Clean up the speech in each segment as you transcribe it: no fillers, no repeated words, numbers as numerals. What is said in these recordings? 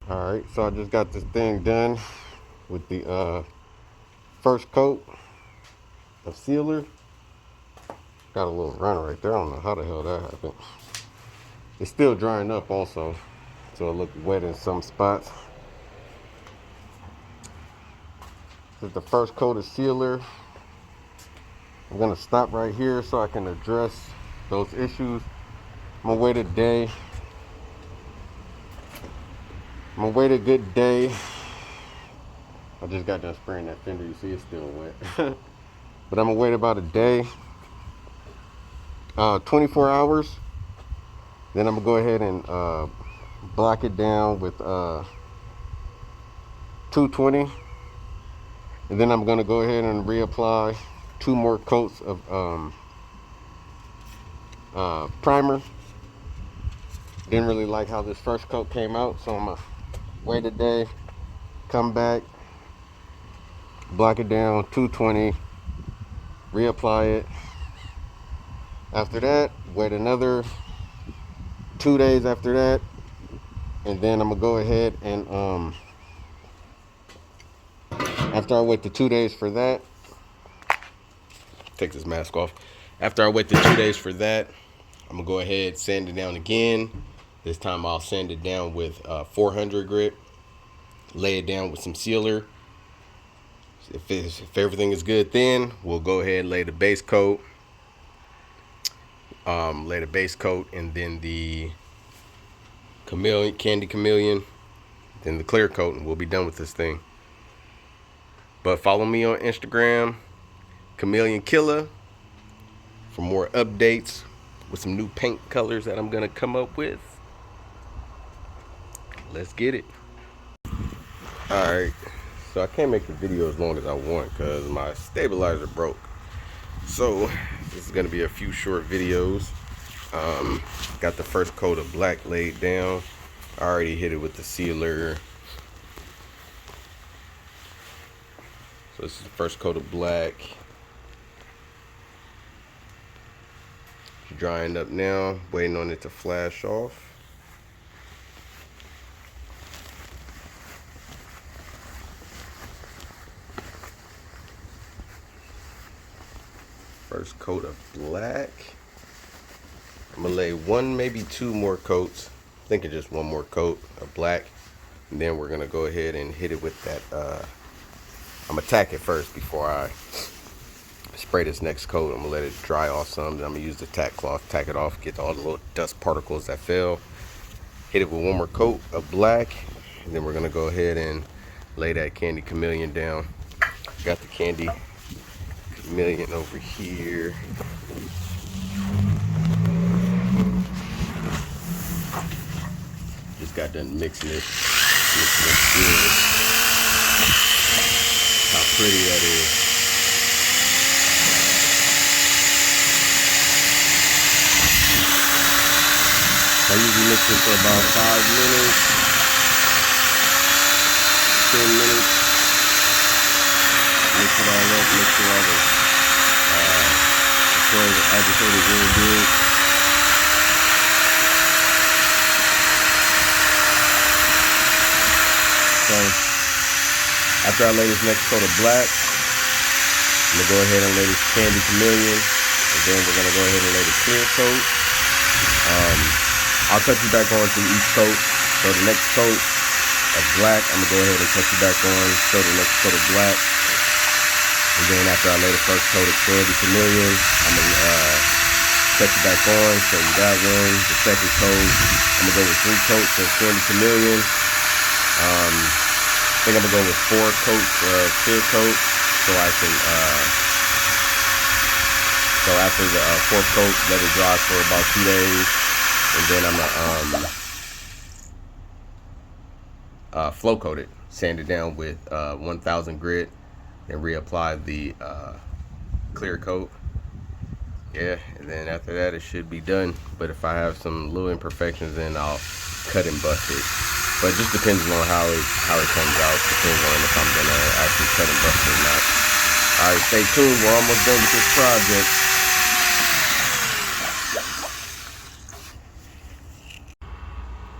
Alright, so I just got this thing done with the first coat of sealer. Got a little run right there. I don't know how the hell that happened. It's still drying up also, so it looked wet in some spots. This is the first coat of sealer. I'm gonna stop right here so I can address those issues. I'm gonna wait a day. I'm gonna wait a good day. I just got done spraying that fender. You see it's still wet. But I'm gonna wait about a day, 24 hours. Then I'm gonna go ahead and block it down with 220. And then I'm gonna go ahead and reapply 2 more coats of primer. Didn't really like how this first coat came out, so I'm gonna wait a day, come back, block it down, 220, reapply it. After that, wait another 2 days after that, and then I'm gonna go ahead and after I wait the 2 days for that, take this mask off. After I wait the 2 days for that, I'm gonna go ahead, sand it down again. This time I'll sand it down with 400 grit, lay it down with some sealer. If everything is good, then we'll go ahead and lay the base coat. And then the Candy Chameleon, then the clear coat, and we'll be done with this thing. But follow me on Instagram, Chameleon Killer, for more updates with some new paint colors that I'm gonna come up with. Let's get it. Alright, so I can't make the video as long as I want because my stabilizer broke. So this is gonna be a few short videos. Got the first coat of black laid down. I already hit it with the sealer. So this is the first coat of black. It's drying up now, waiting on it to flash off. First coat of black. I'm gonna lay 1, maybe 2 more coats. I'm thinking just 1 more coat of black. And then we're gonna go ahead and hit it with that, I'm gonna tack it first before I spray this next coat. I'm gonna let it dry off some. Then I'm gonna use the tack cloth, tack it off, get all the little dust particles that fell. Hit it with 1 more coat of black. And then we're gonna go ahead and lay that Candy Chameleon down. Got the Candy Chameleon over here. Just got done mixing it good. How pretty that is. I usually mix it for about 5 minutes, 10 minutes. Mix it all up, mix it all up. So the agitator is really good. So after I lay this next coat of black, I'm gonna go ahead and lay this Candy Chameleon, and then we're gonna go ahead and lay the clear coat. I'll cut you back on to each coat. So the next coat of black, I'm gonna go ahead and cut you back on. Show the next coat of black. And then after I lay the first coat of Candy Chameleon, I'm gonna cut you back on, show you that one. The second coat, I'm gonna go with 3 coats of Candy Chameleon. I think I'm gonna go with 4 coats of clear coat, so I can. So after the 4th coat, let it dry for about 2 days, and then I'm gonna flow coat it, sand it down with 1000 grit. And reapply the clear coat. Yeah, and then after that it should be done. But if I have some little imperfections, then I'll cut and bust it. But it just depends on how it comes out. Depends on if I'm gonna actually cut and bust it or not. Alright, stay tuned. We're almost done with this project.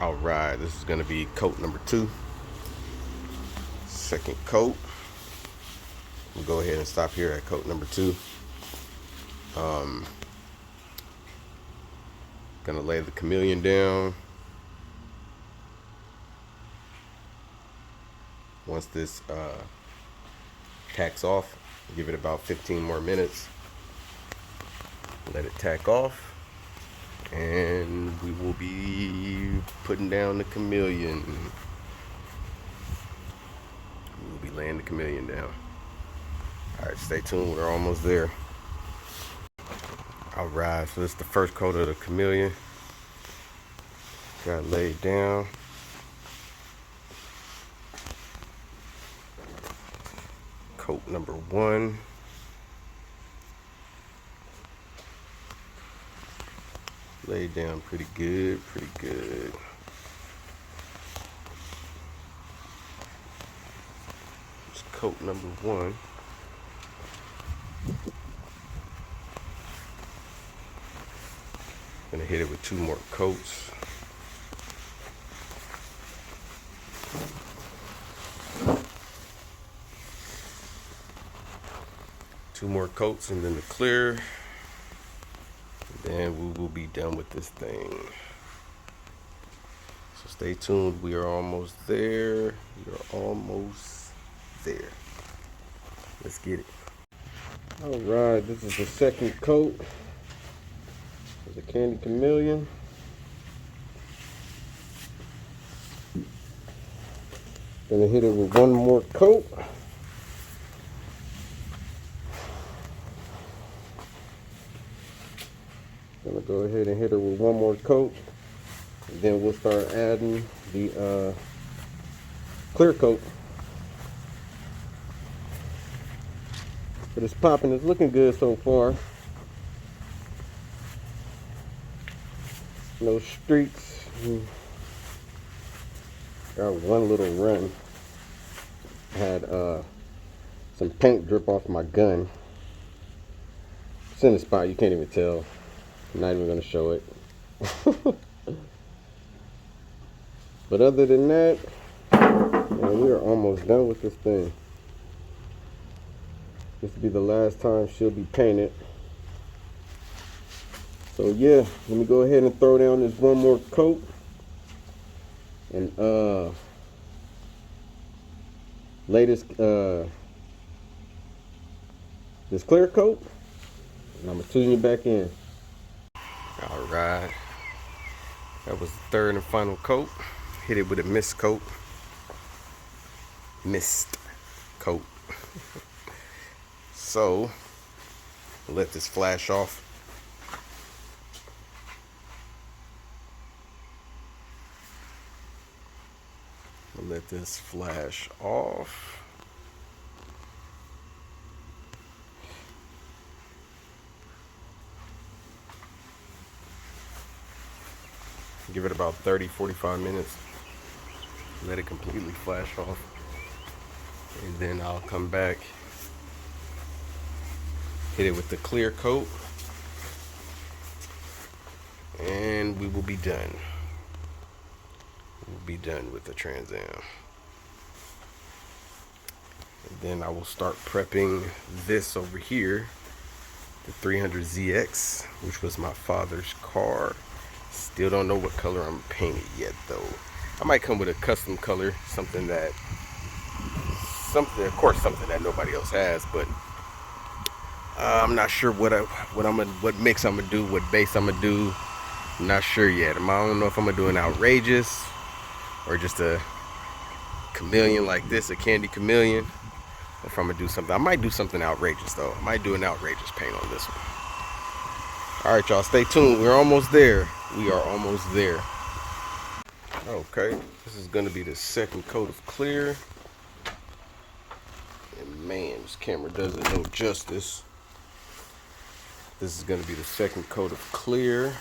Alright. right, this is gonna be coat number 2. Second coat. We'll go ahead and stop here at coat number 2. Gonna lay the chameleon down. Once this tacks off, give it about 15 more minutes. Let it tack off, and we will be putting down the chameleon. We'll be laying the chameleon down. All right, stay tuned. We're almost there. All right, so this is the first coat of the chameleon. Got laid down. Coat number 1. Laid down pretty good, pretty good. It's coat number 1. Gonna hit it with 2 more coats. Two more coats and then the clear. Then we will be done with this thing. So stay tuned. We are almost there. We are almost there. Let's get it. All right, this is the second coat of the Candy Chameleon. Gonna hit it with 1 more coat. Gonna go ahead and hit her with 1 more coat, and then we'll start adding the clear coat. But it's popping. It's looking good so far. No streaks. Got 1 little run. Had some paint drip off my gun. It's in the spot. You can't even tell. I'm not even going to show it. But other than that, we are almost done with this thing. This will be the last time she'll be painted. So yeah, let me go ahead and throw down this 1 more coat. And lay this clear coat. And I'm going to tune you back in. Alright, that was the 3rd and final coat. Hit it with a mist coat. Mist coat. So, let this flash off. Let this flash off. Give it about 30-45 minutes. Let it completely flash off. And then I'll come back, hit it with the clear coat, and we will be done. We'll be done with the Trans Am. And then I will start prepping this over here, the 300ZX, which was my father's car. Still don't know what color I'm painting yet though. I might come with a custom color, something that nobody else has, but I'm not sure what mix I'm gonna do, what base I'm gonna do. I'm not sure yet. I don't know if I'm gonna do an outrageous or just a chameleon like this, a Candy Chameleon, or if I'm gonna do something. I might do something outrageous though. I might do an outrageous paint on this one. All right, y'all, stay tuned. We're almost there. We are almost there. Okay, this is gonna be the 2nd coat of clear. And man, this camera doesn't know justice. This is gonna be the 2nd coat of clear.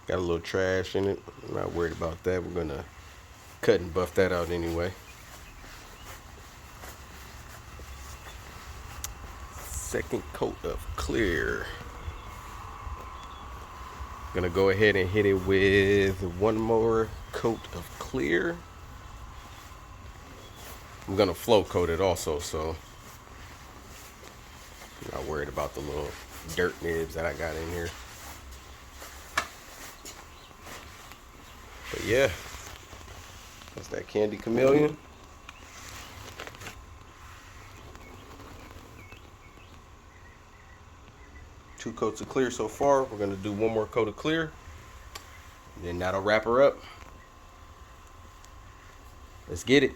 Got a little trash in it. I'm not worried about that. We're gonna cut and buff that out anyway. 2nd coat of clear. Gonna go ahead and hit it with one more coat of clear. I'm gonna flow coat it also, so I'm not worried about the little dirt nibs that I got in here. But yeah, that's that Candy Chameleon. Two coats of clear so far. We're gonna do one more coat of clear, and then that'll wrap her up. Let's get it.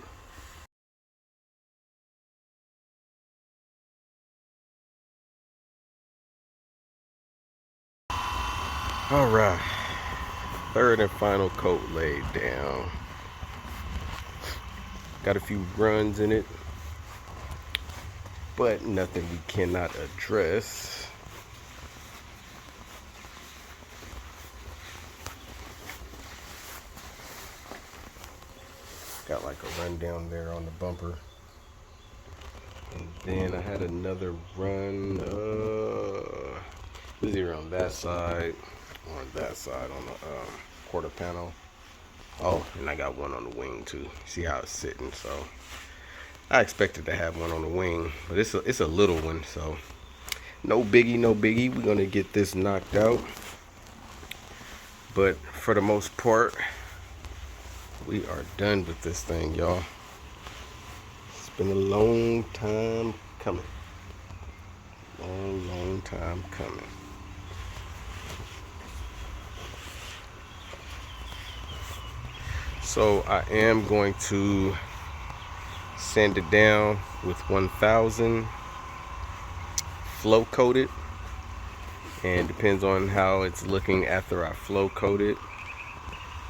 All right, third and final coat laid down. Got a few runs in it, but nothing we cannot address. Got like a run down there on the bumper. And then I had another run, it was either on that side or on that side on the quarter panel. Oh, and I got one on the wing too. See how it's sitting, so I expected to have one on the wing, but it's a little one, so no biggie, no biggie. We're gonna get this knocked out. But for the most part, we are done with this thing, y'all. It's been a long time coming. Long time coming. So I am going to sand it down with 1000 flow coated, and depends on how it's looking after I flow coat it.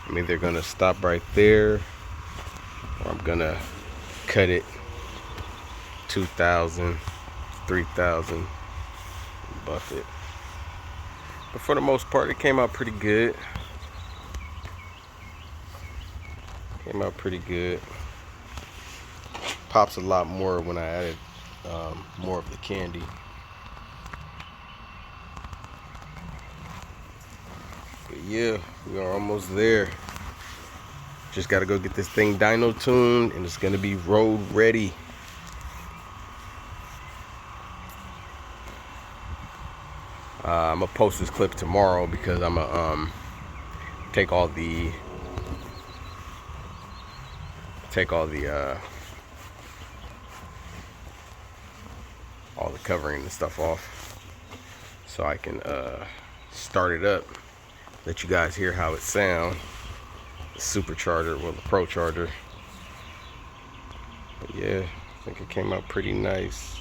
I'm either gonna stop right there, or I'm gonna cut it 2000, 3000, buff it. But for the most part, it came out pretty good. Came out pretty good. Pops a lot more when I added more of the candy. But yeah, we are almost there. Just gotta go get this thing dyno tuned, and it's gonna be road ready. I'm gonna post this clip tomorrow because I'm gonna take all the covering and stuff off, so I can start it up, let you guys hear how it sounds. The supercharger, well, the procharger. But yeah, I think it came out pretty nice.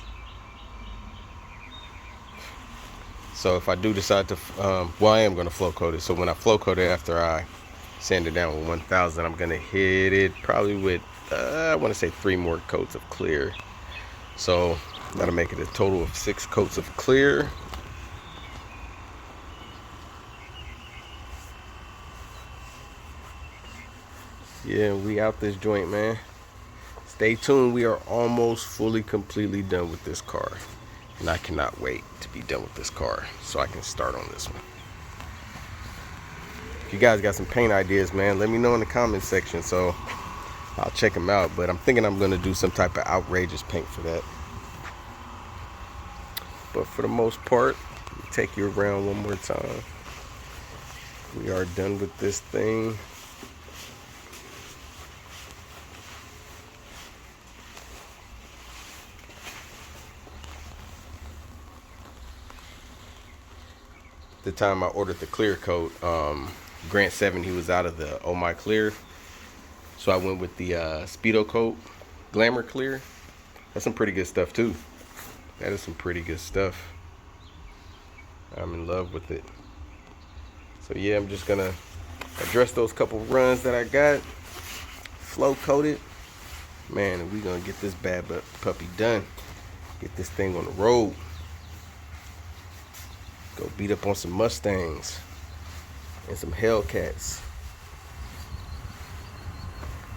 So if I do decide to, well, I am going to flow coat it. So when I flow coat it after I sand it down with 1000, I'm going to hit it probably with, I want to say 3 more coats of clear. So that'll make it a total of 6 coats of clear. Yeah, we out this joint, man. Stay tuned. We are almost fully, completely done with this car. And I cannot wait to be done with this car so I can start on this one. If you guys got some paint ideas, man, let me know in the comment section, so I'll check them out. But I'm thinking I'm going to do some type of outrageous paint for that. But for the most part, take you around one more time. We are done with this thing. The time I ordered the clear coat, Grant 7, he was out of the Oh My Clear, so I went with the Speedo Coat Glamour Clear. That's some pretty good stuff too. That is some pretty good stuff. I'm in love with it. So yeah, I'm just gonna address those couple runs that I got, flow coated, man, and we gonna get this bad puppy done. Get this thing on the road. Go beat up on some Mustangs and some Hellcats.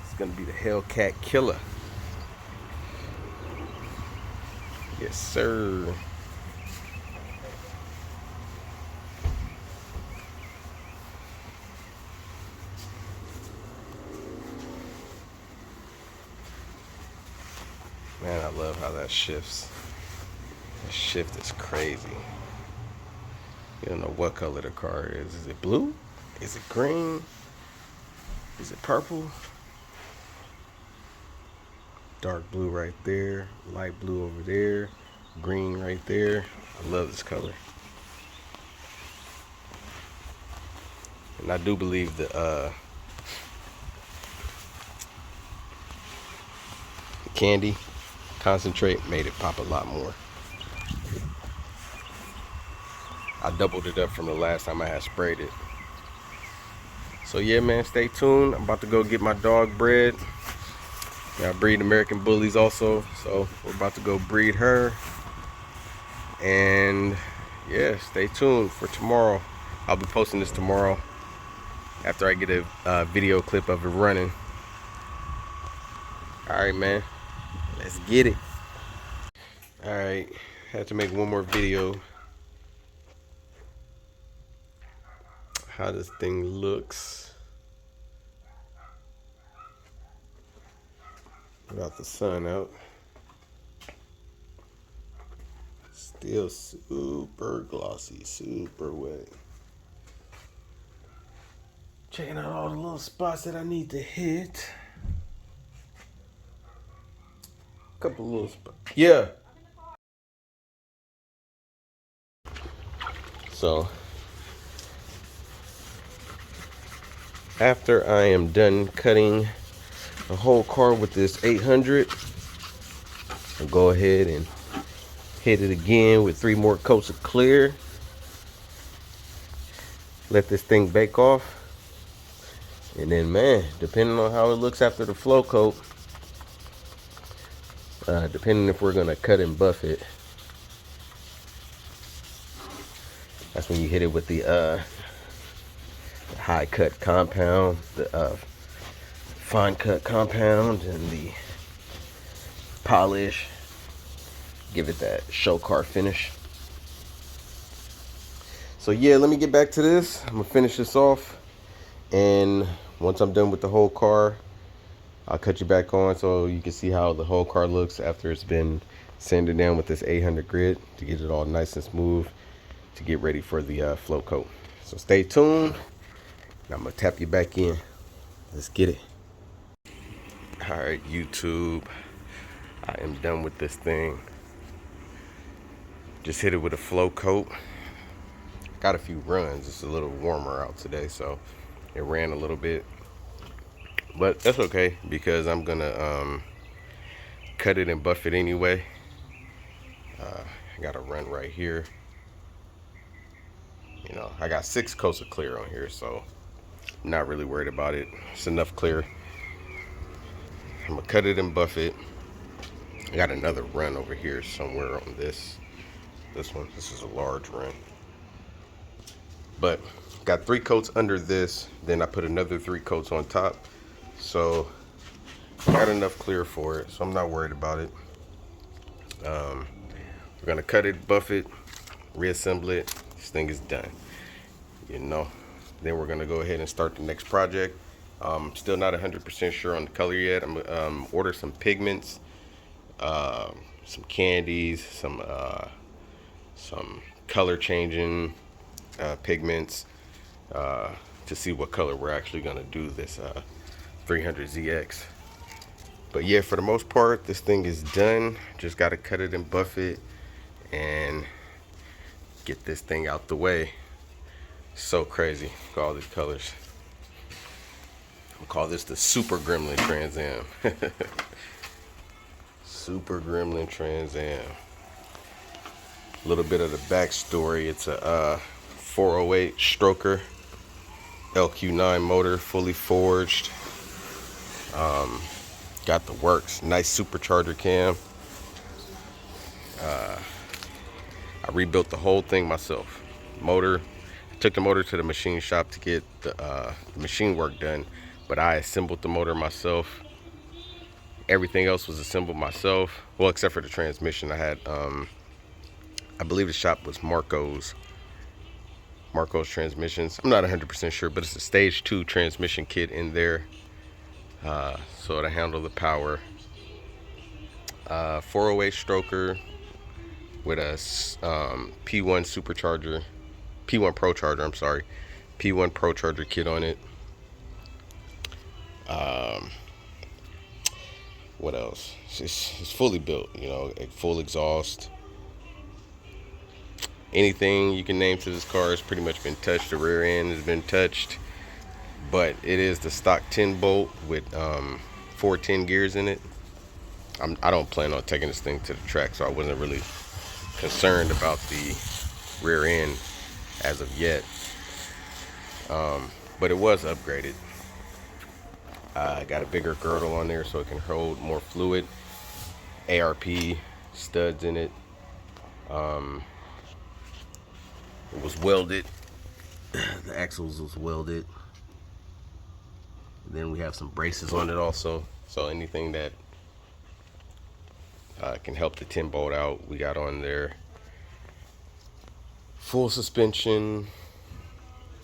It's gonna be the Hellcat killer. Yes, sir. Man, I love how that shifts. The shift is crazy. You don't know what color the car is. Is it blue? Is it green? Is it purple? Dark blue right there. Light blue over there. Green right there. I love this color. And I do believe the candy concentrate made it pop a lot more. I doubled it up from the last time I had sprayed it. So yeah, man, stay tuned. I'm about to go get my dog bred. I breed American Bullies also, so we're about to go breed her. And yeah, stay tuned for tomorrow. I'll be posting this tomorrow after I get a video clip of it running. Alright, man, let's get it. Alright, had to make one more video. How this thing looks without the sun out. Still super glossy, super wet. Checking out all the little spots that I need to hit. Couple little spots. Yeah. So after I am done cutting the whole car with this 800, I'll go ahead and hit it again with 3 more coats of clear. Let this thing bake off. And then, man, depending on how it looks after the flow coat, depending if we're gonna cut and buff it, that's when you hit it with the high cut compound, the fine cut compound, and the polish. Give it that show car finish. So yeah, let me get back to this. I'm gonna finish this off, and once I'm done with the whole car, I'll cut you back on so you can see how the whole car looks after it's been sanded down with this 800 grit to get it all nice and smooth to get ready for the float coat. So stay tuned. I'm gonna tap you back in. Let's get it. All right, YouTube, I am done with this thing. Just hit it with a float coat. Got a few runs. It's a little warmer out today, so it ran a little bit, but that's okay because I'm gonna cut it and buff it anyway. I got a run right here. You know, I got 6 coats of clear on here, so I'm not really worried about it. It's enough clear. I'm gonna cut it and buff it. I got another run over here somewhere on this one. This is a large run, but got 3 coats under this, then I put another 3 coats on top, so got enough clear for it, so I'm not worried about it. We're gonna cut it, buff it, reassemble it. This thing is done, you know. Then we're gonna go ahead and start the next project. Still not 100% sure on the color yet. I'm gonna order some pigments, some candies, some color changing pigments to see what color we're actually gonna do this 300ZX. But yeah, for the most part, this thing is done. Just gotta cut it and buff it and get this thing out the way. So crazy. Look at all these colors. We'll call this the Super Gremlin Trans Am. Super Gremlin Trans Am. A little bit of the backstory. It's a 408 stroker, LQ9 motor, fully forged. Got the works. Nice supercharger cam. I rebuilt the whole thing myself. Motor. I took the motor to the machine shop to get the machine work done, but I assembled the motor myself. Everything else was assembled myself. Well, except for the transmission. I had, I believe the shop was Marco's Transmissions. I'm not 100% sure, but it's a stage 2 transmission kit in there. So to handle the power. 408 stroker with a P1 supercharger, P1 Pro Charger, I'm sorry, P1 Pro Charger kit on it. What else? It's fully built, you know, full exhaust. Anything you can name to this car has pretty much been touched. The rear end has been touched, but it is the stock 10 bolt with 410 gears in it. I don't plan on taking this thing to the track, so I wasn't really concerned about the rear end as of yet. But it was upgraded. I got a bigger girdle on there so it can hold more fluid. ARP studs in it. It was welded. The axles was welded. And then we have some braces on it also. So anything that can help the 10 bolt out, we got on there. Full suspension.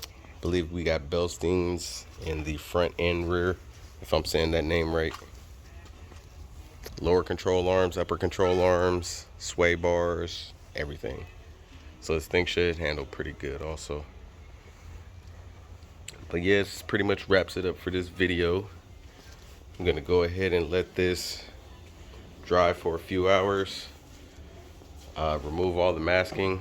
I believe we got Belstings in the front and rear, if I'm saying that name right. Lower control arms, upper control arms, sway bars, everything. So this thing should handle pretty good also. But yeah, this pretty much wraps it up for this video. I'm gonna go ahead and let this dry for a few hours. Remove all the masking.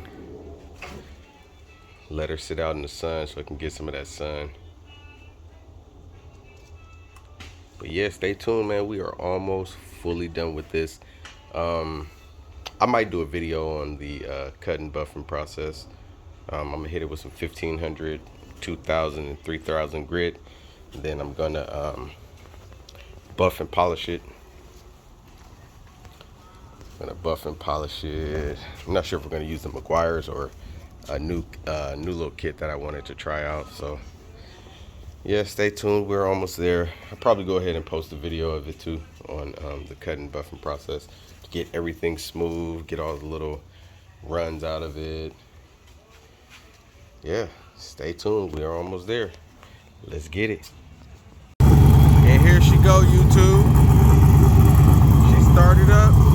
Let her sit out in the sun so I can get some of that sun. But yeah, stay tuned, man. We are almost fully done with this. I might do a video on the cut and buffing process. I'm gonna hit it with some 1500, 2000, and 3000 grit. And then I'm gonna buff and polish it. I'm gonna buff and polish it. I'm not sure if we're gonna use the McGuire's or a new little kit that I wanted to try out. So yeah, stay tuned. We're almost there. I'll probably go ahead and post a video of it too on the cut and buffing process to get everything smooth, get all the little runs out of it. Yeah, stay tuned. We are almost there. Let's get it. And here she go, YouTube. She started up.